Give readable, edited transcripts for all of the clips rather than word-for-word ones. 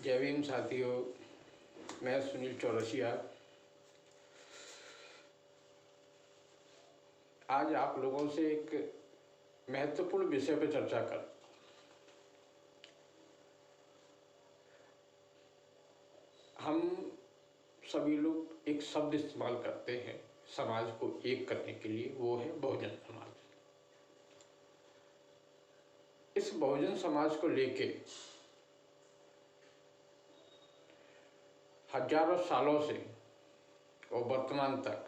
जय भीम साथियों, मैं सुनील चौरसिया आज आप लोगों से एक महत्वपूर्ण विषय पर चर्चा कर। हम सभी लोग एक शब्द इस्तेमाल करते हैं समाज को एक करने के लिए, वो है बहुजन समाज। इस बहुजन समाज को लेके हजारों सालों से और वर्तमान तक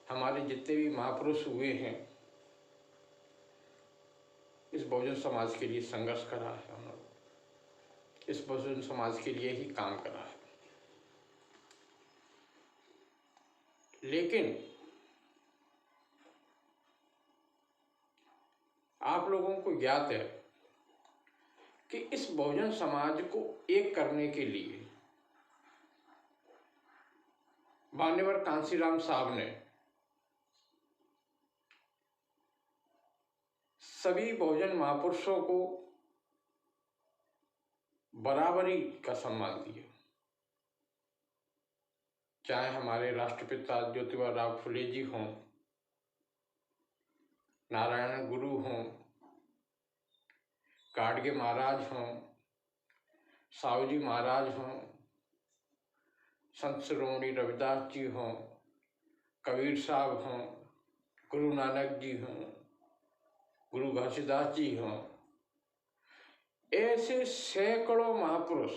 हमारे जितने भी महापुरुष हुए हैं, इस बहुजन समाज के लिए संघर्ष करा है। उन्होंने इस बहुजन समाज के लिए ही काम करा है। लेकिन आप लोगों को ज्ञात है कि इस बहुजन समाज को एक करने के लिए मान्यवर कांशीराम साहब ने सभी बहुजन महापुरुषों को बराबरी का सम्मान दिया। चाहे हमारे राष्ट्रपिता ज्योतिबा फुले जी हों, नारायण गुरु हों, गाडगे महाराज हों, साहू जी महाराज हों, संत शिरोमणि रविदास जी हों, कबीर साहब हों, गुरु नानक जी हों, गुरु घासीदास जी हों, ऐसे सैकड़ों महापुरुष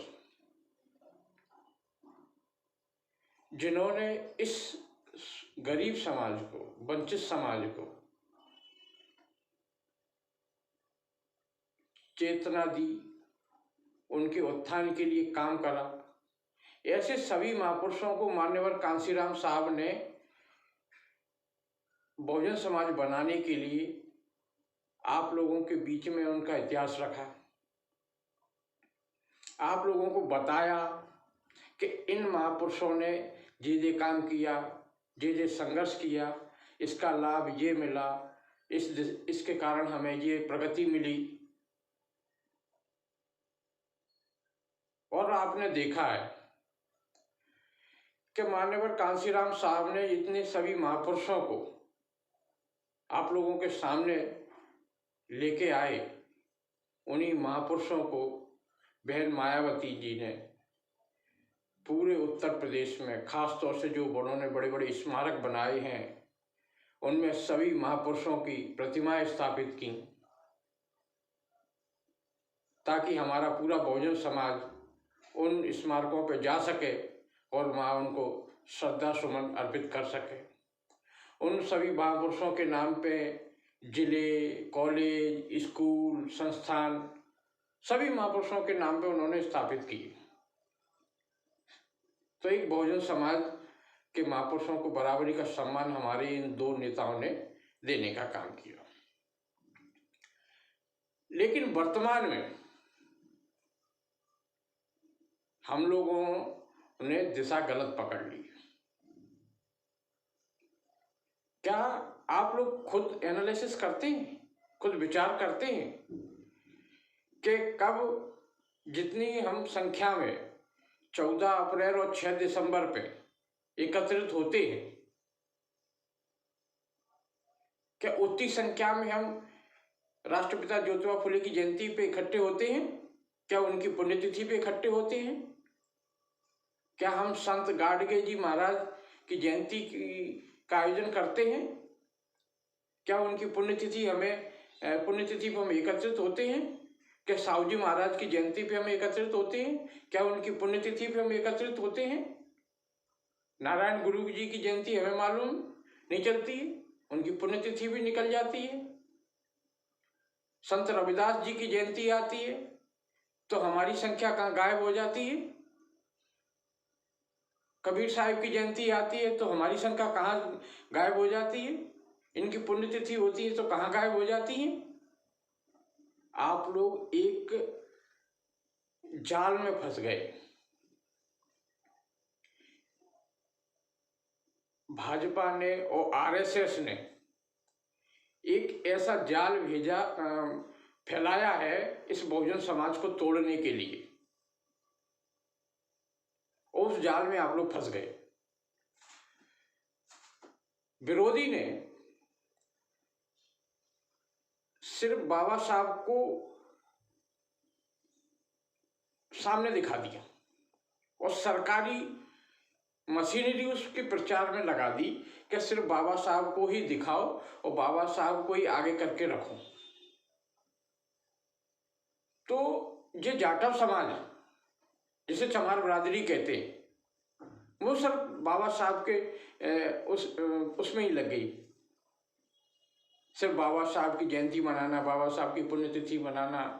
जिन्होंने इस गरीब समाज को, वंचित समाज को चेतना दी, उनके उत्थान के लिए काम करा, ऐसे सभी महापुरुषों को मान्यवर कांशीराम साहब ने बहुजन समाज बनाने के लिए आप लोगों के बीच में उनका इतिहास रखा। आप लोगों को बताया कि इन महापुरुषों ने जे काम किया, जे संघर्ष किया, इसका लाभ ये मिला, इसके कारण हमें ये प्रगति मिली। और आपने देखा है कि मान्यवर कांशीराम साहब ने इतने सभी महापुरुषों को आप लोगों के सामने लेके आए। उन्हीं महापुरुषों को बहन मायावती जी ने पूरे उत्तर प्रदेश में, खास तौर से जो उन्होंने बड़े बड़े स्मारक बनाए हैं, उनमें सभी महापुरुषों की प्रतिमाएं स्थापित की, ताकि हमारा पूरा बहुजन समाज उन स्मारकों पर जा सके और वहाँ उनको श्रद्धा सुमन अर्पित कर सके। उन सभी महापुरुषों के नाम पे जिले, कॉलेज, स्कूल, संस्थान सभी महापुरुषों के नाम पे उन्होंने स्थापित किए। तो एक बहुजन समाज के महापुरुषों को बराबरी का सम्मान हमारे इन दो नेताओं ने देने का काम किया। लेकिन वर्तमान में हम लोगों ने दिशा गलत पकड़ ली। क्या आप लोग खुद एनालिसिस करते हैं, खुद विचार करते हैं कि कब जितनी हम संख्या में 14 अप्रैल और 6 दिसंबर पे एकत्रित होते हैं, क्या उतनी संख्या में हम राष्ट्रपिता ज्योतिबा फुले की जयंती पे इकट्ठे होते हैं? क्या उनकी पुण्यतिथि पे इकट्ठे होते हैं? क्या हम संत गाडगे जी महाराज की जयंती का आयोजन करते हैं? क्या उनकी पुण्यतिथि पे हम एकत्रित होते हैं? क्या साहू जी महाराज की जयंती पे हम एकत्रित होते हैं? क्या उनकी पुण्यतिथि पे हम एकत्रित होते हैं? नारायण गुरु जी की जयंती हमें मालूम नहीं चलती, उनकी पुण्यतिथि भी निकल जाती है। संत रविदास जी की जयंती आती है तो हमारी संख्या कहाँ गायब हो जाती है। कबीर साहिब की जयंती आती है तो हमारी संख्या कहाँ गायब हो जाती है। इनकी पुण्यतिथि होती है तो कहाँ गायब हो जाती है। आप लोग एक जाल में फंस गए। भाजपा ने और आरएसएस ने एक ऐसा जाल फैलाया है इस बहुजन समाज को तोड़ने के लिए। उस जाल में आप लोग फंस गए। विरोधी ने सिर्फ बाबा साहब को सामने दिखा दिया और सरकारी मशीनरी उसके प्रचार में लगा दी कि सिर्फ बाबा साहब को ही दिखाओ और बाबा साहब को ही आगे करके रखो। तो ये जाटव समाज है, जिसे चमार बरादरी कहते हैं, वो सिर्फ बाबा साहब के उसमें ही लग गई। सिर्फ बाबा साहब की जयंती मनाना, बाबा साहब की पुण्यतिथि मनाना,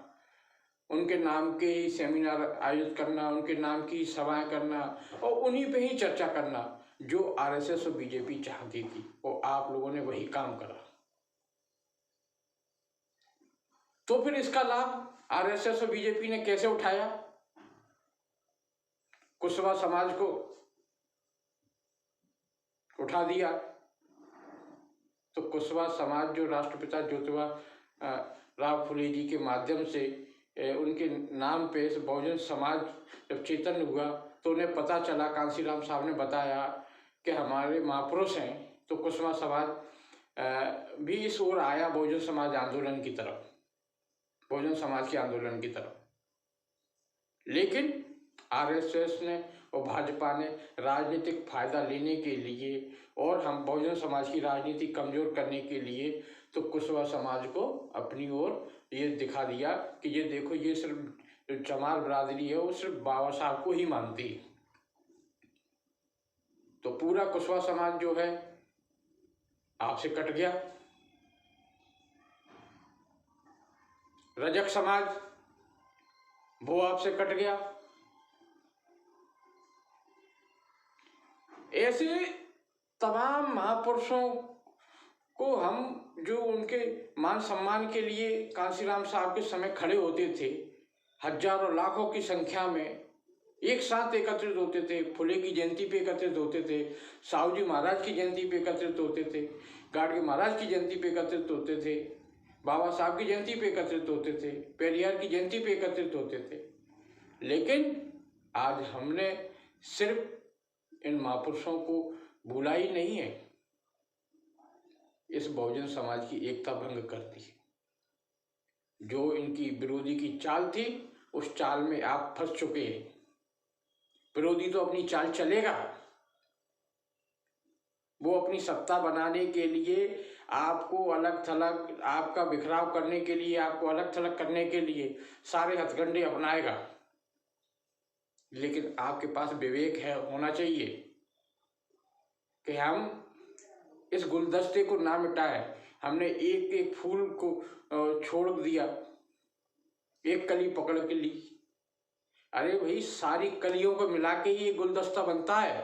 उनके नाम के ही सेमिनार आयोजित करना, उनके नाम की सभाएं करना और उन्हीं पे ही चर्चा करना जो आरएसएस और बीजेपी चाहती थी, वो आप लोगों ने वही काम करा। तो फिर इसका लाभ आरएसएस और बीजेपी ने कैसे उठाया? कुशवाहा समाज को उठा दिया। तो कुशवाहा समाज जो राष्ट्रपिता ज्योतिबा राव फुले जी के माध्यम से उनके नाम पे इस बहुजन समाज जब चेतन हुआ तो उन्हें पता चला, कांसीराम साहब ने बताया कि हमारे महापुरुष हैं, तो कुशवाहा समाज भी इस ओर आया बहुजन समाज आंदोलन की तरफ, बहुजन समाज के आंदोलन की तरफ। लेकिन आरएसएस ने और भाजपा ने राजनीतिक फायदा लेने के लिए और हम बहुजन समाज की राजनीति कमजोर करने के लिए तो कुशवाहा समाज को अपनी ओर ये दिखा दिया कि ये देखो, ये सिर्फ चमार बरादरी है, वो सिर्फ बाबा साहब को ही मानती है। तो पूरा कुशवाहा समाज जो है आपसे कट गया। रजक समाज वो आपसे कट गया। ऐसे तमाम महापुरुषों को हम जो उनके मान सम्मान के लिए कांसीराम साहब के समय खड़े होते थे, हजारों लाखों की संख्या में एक साथ एकत्रित होते थे, फुले की जयंती पे एकत्रित होते थे, साहू जी महाराज की जयंती पे एकत्रित होते थे, गाडगे महाराज की जयंती पे एकत्रित होते थे, बाबा साहब की जयंती पे एकत्रित होते थे, पेरियार की जयंती पे एकत्रित होते थे। लेकिन आज हमने सिर्फ इन महापुरुषों को भूला ही नहीं है, इस बहुजन समाज की एकता भंग कर दी। जो इनकी विरोधी की चाल थी, उस चाल में आप फंस चुके हैं। विरोधी तो अपनी चाल चलेगा, वो अपनी सत्ता बनाने के लिए आपको अलग थलग, आपका बिखराव करने के लिए, आपको अलग थलग करने के लिए सारे हथकंडे अपनाएगा। लेकिन आपके पास विवेक है, होना चाहिए कि हम इस गुलदस्ते को ना मिटाए। हमने एक एक फूल को छोड़ दिया, एक कली पकड़ के ली। अरे भाई, सारी कलियों को मिला के ही गुलदस्ता बनता है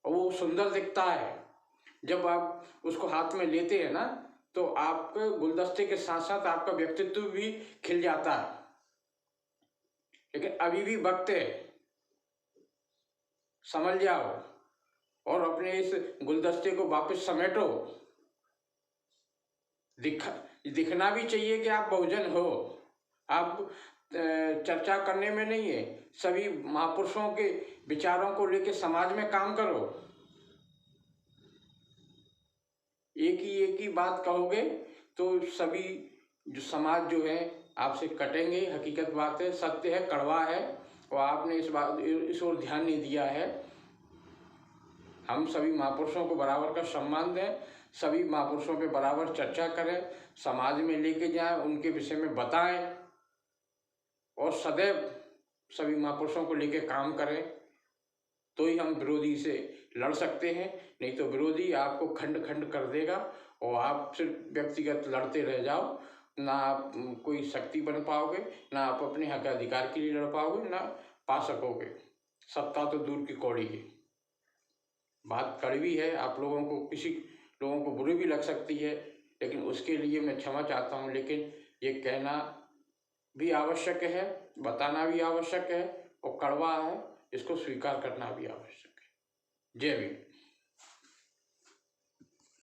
और वो सुंदर दिखता है। जब आप उसको हाथ में लेते हैं ना, तो आपके गुलदस्ते के साथ साथ आपका व्यक्तित्व भी खिल जाता है। लेकिन अभी भी वक्त है, समझ जाओ और अपने इस गुलदस्ते को वापस समेटो। दिखना भी चाहिए कि आप बहुजन हो। आप चर्चा करने में नहीं है, सभी महापुरुषों के विचारों को लेकर समाज में काम करो। एक ही बात कहोगे तो सभी जो समाज जो है आपसे कटेंगे। हकीकत बात है, सत्य है, कड़वा है, और आपने इस ओर ध्यान नहीं दिया है। हम सभी महापुरुषों को बराबर का सम्मान दें, सभी महापुरुषों पे बराबर चर्चा करें, समाज में लेके जाएं, उनके विषय में बताएं और सदैव सभी महापुरुषों को लेके काम करें। तो ही हम विरोधी से लड़ सकते हैं, नहीं तो विरोधी आपको खंड खंड कर देगा और आप सिर्फ व्यक्तिगत लड़ते रह जाओ। ना आप कोई शक्ति बन पाओगे, ना आप अपने हक अधिकार के लिए लड़ पाओगे, ना पा सकोगे। सत्ता तो दूर की कौड़ी है। बात कड़वी है, आप लोगों को, किसी लोगों को बुरी भी लग सकती है, लेकिन उसके लिए मैं क्षमा चाहता हूँ। लेकिन ये कहना भी आवश्यक है, बताना भी आवश्यक है, और कड़वा है, इसको स्वीकार करना भी आवश्यक है। जय भीम।